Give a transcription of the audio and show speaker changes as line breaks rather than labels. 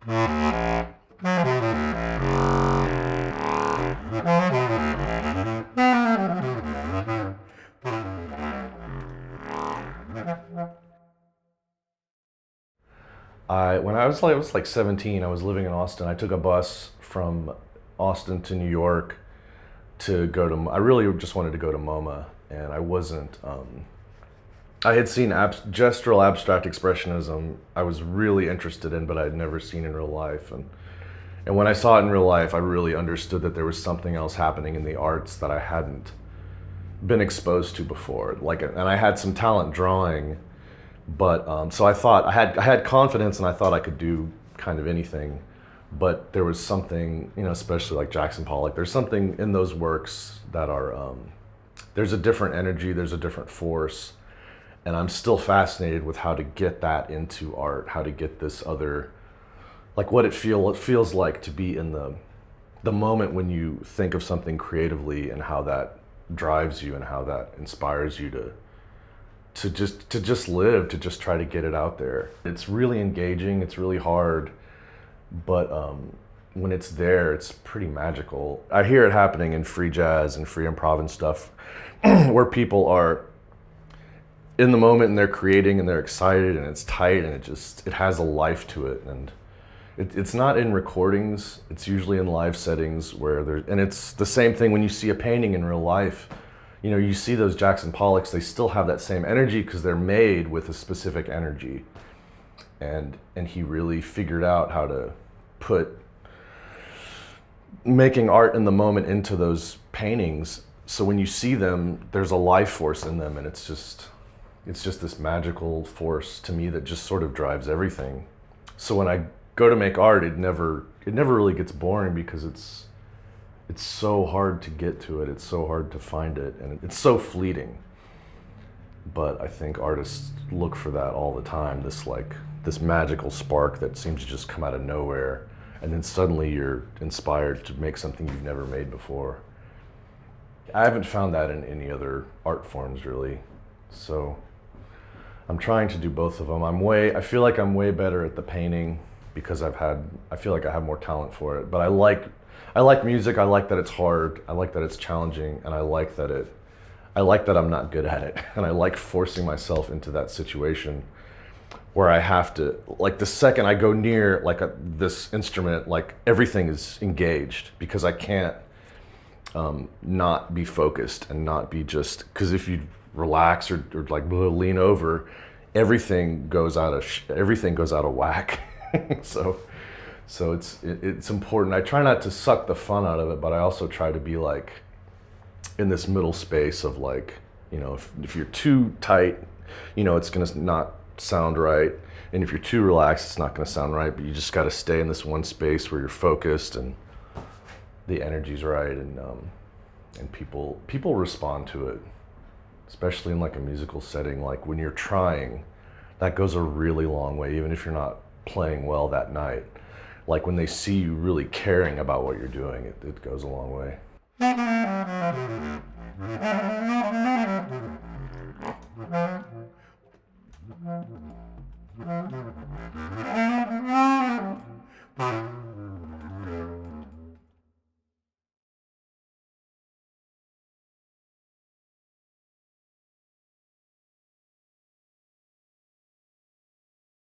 When I was like 17, I was living in Austin. I took a bus from Austin to New York to go to. I really just wanted to go to MoMA, and I wasn't. I had seen gestural abstract expressionism. I was really interested in, but I had never seen in real life. And when I saw it in real life, I really understood that there was something else happening in the arts that I hadn't been exposed to before. And I had some talent drawing, but so I thought I had confidence, and I thought I could do kind of anything. But there was something, especially like Jackson Pollock. There's something in those works that are there's a different energy, there's a different force, and I'm still fascinated with how to get that into art, how to get this other, like what it feels like to be in the moment when you think of something creatively, and how that drives you and how that inspires you to just live, to just try to get it out there. It's really engaging, it's really hard, but when it's there, it's pretty magical. I hear it happening in free jazz and free improv and stuff, where people are in the moment and they're creating and they're excited and it's tight and it has a life to it. And it's not in recordings, it's usually in live settings and it's the same thing when you see a painting in real life. You see those Jackson Pollocks, they still have that same energy because they're made with a specific energy. And he really figured out how to put making art in the moment into those paintings, so when you see them, there's a life force in them, and it's just this magical force to me that just sort of drives everything. So when I go to make art, it never really gets boring, because it's so hard to get to it, it's so hard to find it, and it's so fleeting. But I think artists look for that all the time, this magical spark that seems to just come out of nowhere, and then suddenly you're inspired to make something you've never made before. I haven't found that in any other art forms, really. So I'm trying to do both of them. I feel like I'm way better at the painting because I feel like I have more talent for it. But I like music. I like that it's hard. I like that it's challenging, and I like that I'm not good at it. And I like forcing myself into that situation where I have to, like the second I go near this instrument, like everything is engaged, because I can't not be focused and not be because if you relax or like lean over, everything goes out of whack. So it's important. I try not to suck the fun out of it, but I also try to be like in this middle space of if you're too tight, it's gonna not sound right, and if you're too relaxed, it's not gonna sound right. But you just got to stay in this one space where you're focused and the energy's right, and people respond to it, especially in like a musical setting. Like when you're trying, that goes a really long way, even if you're not playing well that night. Like when they see you really caring about what you're doing, it goes a long way.